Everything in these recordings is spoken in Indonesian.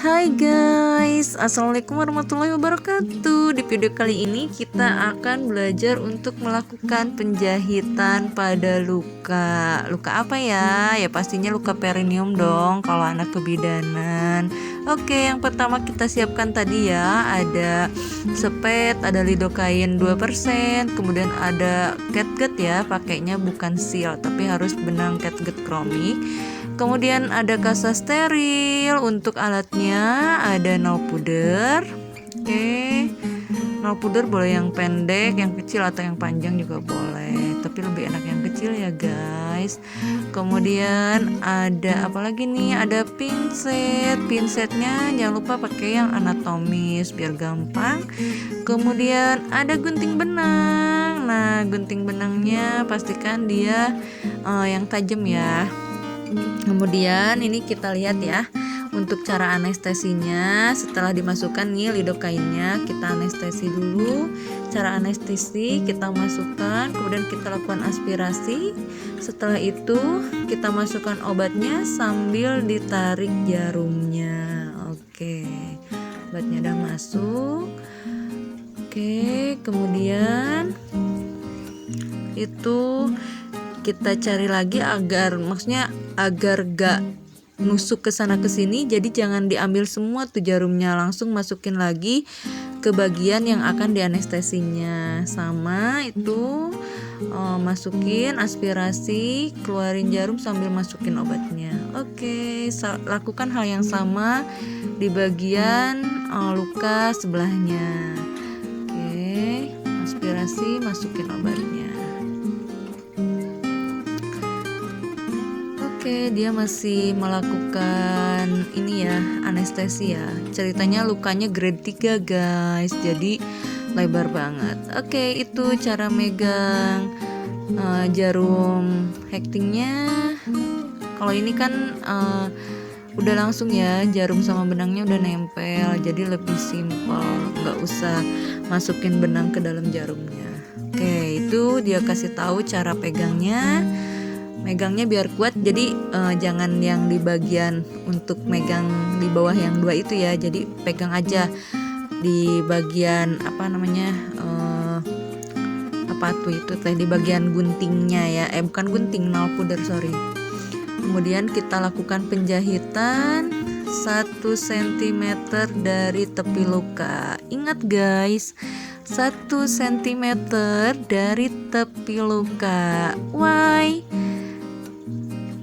Hai guys, assalamualaikum warahmatullahi wabarakatuh. Di video kali ini kita akan belajar untuk melakukan penjahitan pada luka. Luka apa ya? Ya pastinya luka perineum dong kalau anak kebidanan. Oke, yang pertama kita siapkan tadi ya, ada sepet, ada lidocaine 2%, kemudian ada catgut ya, pakainya bukan seal tapi harus benang catgut kromik. Kemudian ada kasa steril, untuk alatnya ada nail puder. Oke, nail puder boleh yang pendek, yang kecil atau yang panjang juga boleh, tapi lebih enak yang kecil ya guys. Kemudian ada apa lagi nih? Ada pinset. Pinsetnya jangan lupa pakai yang anatomis biar gampang. Kemudian ada gunting benang. Nah, gunting benangnya pastikan dia yang tajam ya. Kemudian ini kita lihat ya, untuk cara anestesinya. Setelah dimasukkan nih lidocaine-nya, kita anestesi dulu. Cara anestesi kita masukkan, kemudian kita lakukan aspirasi. Setelah itu kita masukkan obatnya sambil ditarik jarumnya. Oke, obatnya udah masuk. Oke, kemudian itu kita cari lagi agar gak nusuk ke sana ke sini. Jadi jangan diambil semua tuh jarumnya, langsung masukin lagi ke bagian yang akan dianestesinya. Sama itu masukin aspirasi, keluarin jarum sambil masukin obatnya. Oke, lakukan hal yang sama di bagian luka sebelahnya. Oke, aspirasi, masukin obatnya. Oke, dia masih melakukan ini ya, anestesi ya. Ceritanya lukanya grade 3 guys, jadi lebar banget. Oke, itu cara megang jarum hektingnya. Kalau ini kan udah langsung ya, jarum sama benangnya udah nempel, jadi lebih simpel, nggak usah masukin benang ke dalam jarumnya. Oke, itu dia kasih tahu cara pegangnya. Megangnya biar kuat, jadi jangan yang di bagian untuk megang di bawah yang 2 itu ya, jadi pegang aja di bagian di bagian guntingnya ya, bukan gunting, nail puder, sorry. Kemudian kita lakukan penjahitan 1 cm dari tepi luka. Ingat guys, 1 cm dari tepi luka. Why?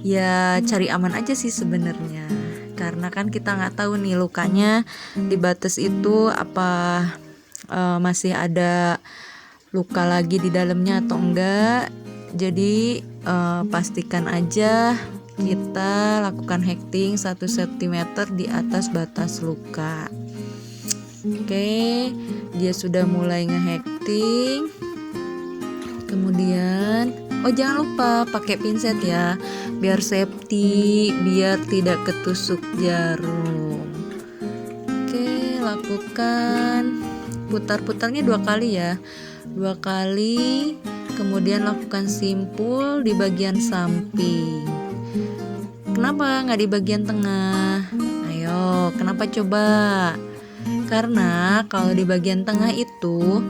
Ya cari aman aja sih sebenarnya, karena kan kita nggak tahu nih lukanya di batas itu apa masih ada luka lagi di dalamnya atau enggak. Jadi pastikan aja kita lakukan hekting 1 cm di atas batas luka. Oke, dia sudah mulai ngehekting. Kemudian jangan lupa pakai pinset ya, biar safety, biar tidak ketusuk jarum. Oke, lakukan putar-putarnya 2 kali ya, 2 kali. Kemudian lakukan simpul di bagian samping. Kenapa nggak di bagian tengah? Ayo, kenapa coba? Karena kalau di bagian tengah itu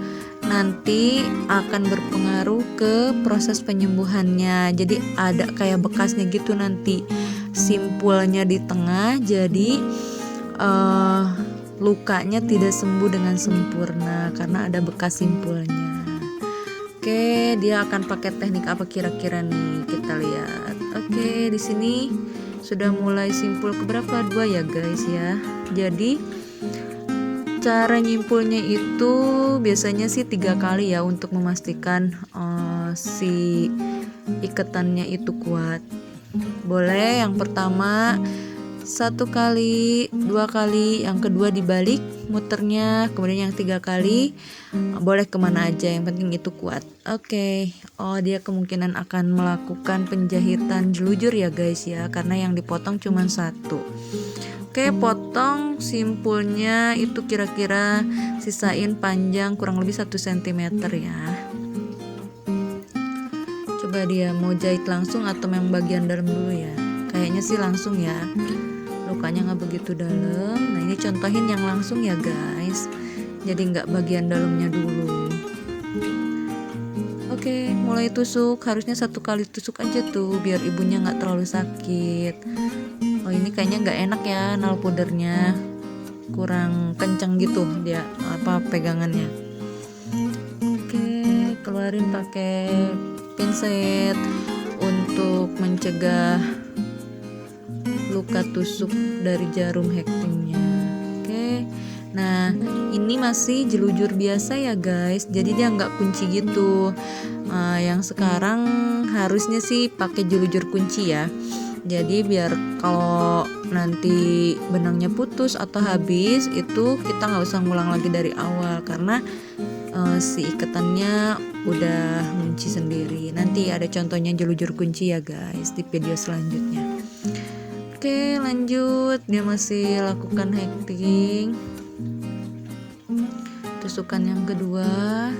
nanti akan berpengaruh ke proses penyembuhannya. Jadi ada kayak bekasnya gitu nanti. Simpulnya di tengah, jadi lukanya tidak sembuh dengan sempurna karena ada bekas simpulnya. Oke, dia akan pakai teknik apa kira-kira nih? Kita lihat. Oke, di sini sudah mulai simpul keberapa? 2 ya guys ya. Jadi cara nyimpulnya itu biasanya sih 3 kali ya, untuk memastikan si ikatannya itu kuat. Boleh yang pertama 1 kali, 2 kali, yang kedua dibalik muternya, kemudian yang 3 kali boleh kemana aja, yang penting itu kuat. Oke, dia kemungkinan akan melakukan penjahitan jelujur ya guys ya, karena yang dipotong cuma 1. Oke, potong simpulnya itu kira-kira sisain panjang kurang lebih 1 cm ya. Coba dia mau jahit langsung atau memang bagian dalam dulu ya. Kayaknya sih langsung ya. lukanya nggak begitu dalam. Nah ini contohin yang langsung ya guys, jadi nggak bagian dalamnya dulu. Oke, mulai tusuk. Harusnya 1 kali tusuk aja tuh biar ibunya nggak terlalu sakit. Oh ini kayaknya nggak enak ya, nail powdernya kurang kenceng gitu dia pegangannya. Oke, keluarin pakai pinset untuk mencegah luka tusuk dari jarum hektingnya. Oke, nah ini masih jelujur biasa ya guys, jadi dia nggak kunci gitu. Yang sekarang harusnya sih pakai jelujur kunci ya. Jadi biar kalau nanti benangnya putus atau habis itu kita nggak usah ngulang lagi dari awal, karena si ikatannya udah ngunci sendiri. Nanti ada contohnya jelujur kunci ya guys di video selanjutnya. Oke, lanjut. Dia masih lakukan hekting. Tusukan yang kedua.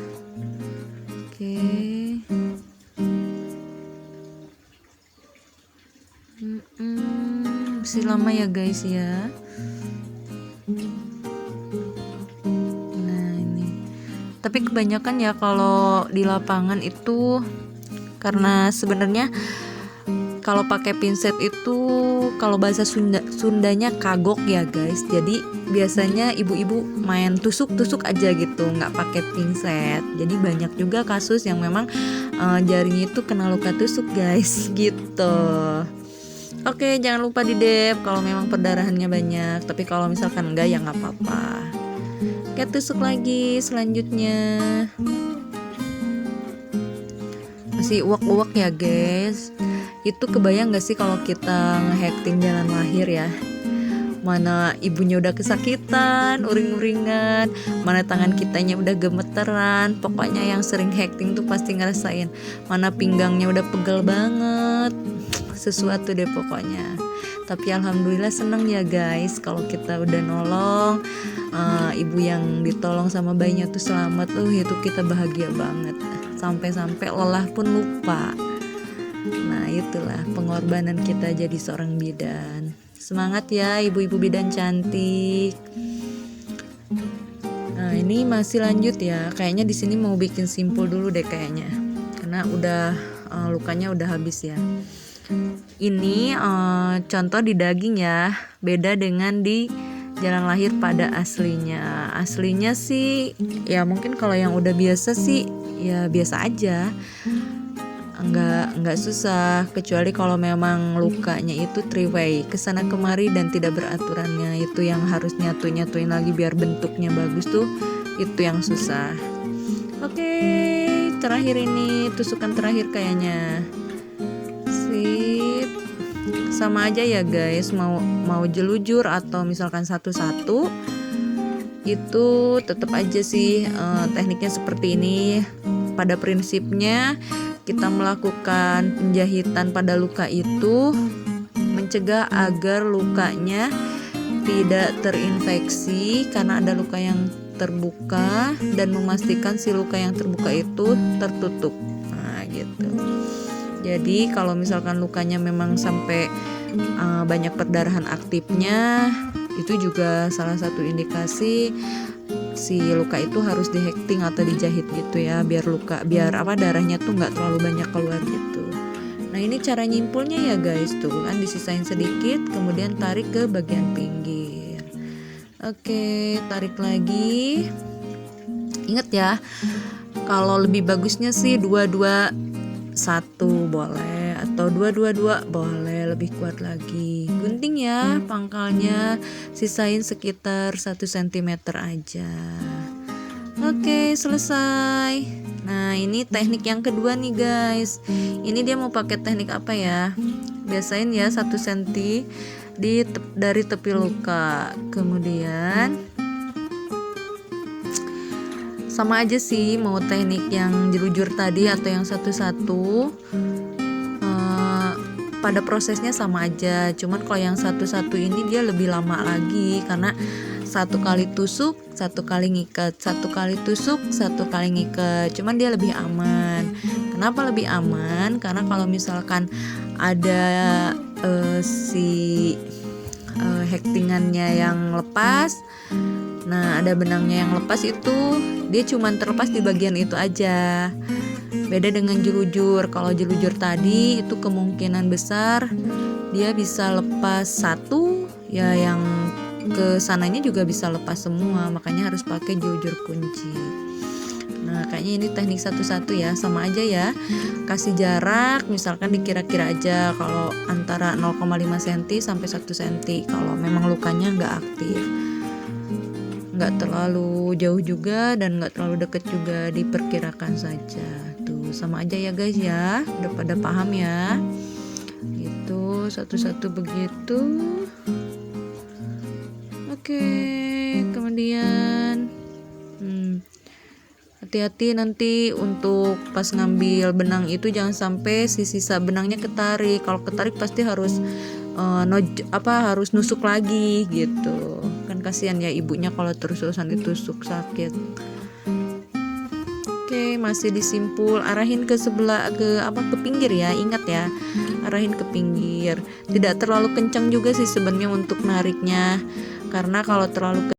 Oke. Masih lama ya guys ya. Nah ini, tapi kebanyakan ya kalau di lapangan itu, karena sebenarnya kalau pakai pinset itu kalau bahasa Sundanya kagok ya guys. Jadi biasanya ibu-ibu main tusuk-tusuk aja gitu, nggak pakai pinset. Jadi banyak juga kasus yang memang jarinya itu kena luka tusuk guys gitu. Oke, jangan lupa di-dep kalau memang perdarahannya banyak. Tapi kalau misalkan enggak ya nggak apa-apa. Oke, tusuk lagi selanjutnya. Masih uak-uak ya guys. Itu kebayang gak sih kalau kita nge-hekting jalan lahir ya? Mana ibunya udah kesakitan, uring-uringan, mana tangan kitanya udah gemeteran. Pokoknya yang sering hekting tuh pasti ngerasain mana pinggangnya udah pegel banget, sesuatu deh pokoknya. Tapi alhamdulillah seneng ya guys kalau kita udah nolong ibu yang ditolong sama bayinya tuh selamat. Itu kita bahagia banget, sampai-sampai lelah pun lupa. Nah itulah pengorbanan kita jadi seorang bidan. Semangat ya ibu-ibu bidan cantik. Nah ini masih lanjut ya. Kayaknya di sini mau bikin simpul dulu deh kayaknya, karena udah lukanya udah habis ya. Ini contoh di daging ya, beda dengan di jalan lahir pada aslinya. Aslinya sih ya mungkin kalau yang udah biasa sih ya biasa aja, nggak susah, kecuali kalau memang lukanya itu three-way kesana kemari dan tidak beraturannya, itu yang harus nyatuin lagi biar bentuknya bagus tuh, itu yang susah. Oke, terakhir ini tusukan terakhir kayaknya. Sip, sama aja ya guys, mau jelujur atau misalkan satu-satu itu tetap aja sih tekniknya seperti ini. Pada prinsipnya kita melakukan penjahitan pada luka itu mencegah agar lukanya tidak terinfeksi karena ada luka yang terbuka, dan memastikan si luka yang terbuka itu tertutup. Nah gitu. Jadi kalau misalkan lukanya memang sampai banyak perdarahan aktifnya, itu juga salah satu indikasi si luka itu harus dihekting atau dijahit gitu ya, biar darahnya tuh nggak terlalu banyak keluar gitu. Nah ini cara nyimpulnya ya guys, tuh kan disisain sedikit, kemudian tarik ke bagian pinggir. Oke, tarik lagi. Ingat ya, kalau lebih bagusnya sih 2-2-1 boleh, atau 2-2-2 boleh, lebih kuat lagi. Gunting ya pangkalnya, sisain sekitar 1 cm aja. Oke, selesai. Nah ini teknik yang kedua nih guys. Ini dia mau pakai teknik apa ya? Biasain ya 1 cm dari tepi luka. Kemudian sama aja sih, mau teknik yang jelujur tadi atau yang satu-satu, pada prosesnya sama aja. Cuman kalau yang satu-satu ini dia lebih lama lagi, karena 1 kali tusuk 1 kali ngikat, 1 kali tusuk 1 kali ngikat. Cuman dia lebih aman. Kenapa lebih aman? Karena kalau misalkan ada si hektingannya yang lepas. Nah, ada benangnya yang lepas itu dia cuman terlepas di bagian itu aja. Beda dengan jelujur. Kalau jelujur tadi itu kemungkinan besar dia bisa lepas satu, ya yang ke sananya juga bisa lepas semua, makanya harus pakai jelujur kunci. Nah, kayaknya ini teknik satu-satu ya, sama aja ya. Kasih jarak, misalkan dikira-kira aja kalau antara 0,5 cm sampai 1 cm kalau memang lukanya nggak aktif. Nggak terlalu jauh juga dan nggak terlalu deket juga, diperkirakan saja. Tuh, sama aja ya guys ya, udah pada paham ya. Itu satu-satu begitu. Oke, kemudian hati-hati nanti untuk pas ngambil benang itu jangan sampai si sisa benangnya ketarik. Kalau ketarik pasti harus harus nusuk lagi gitu. Kan kasihan ya ibunya kalau terus-terusan ditusuk, sakit. Oke, masih disimpul, arahin ke sebelah ke pinggir ya. Ingat ya, arahin ke pinggir. Tidak terlalu kencang juga sih sebenarnya untuk nariknya. Karena kalau terlalu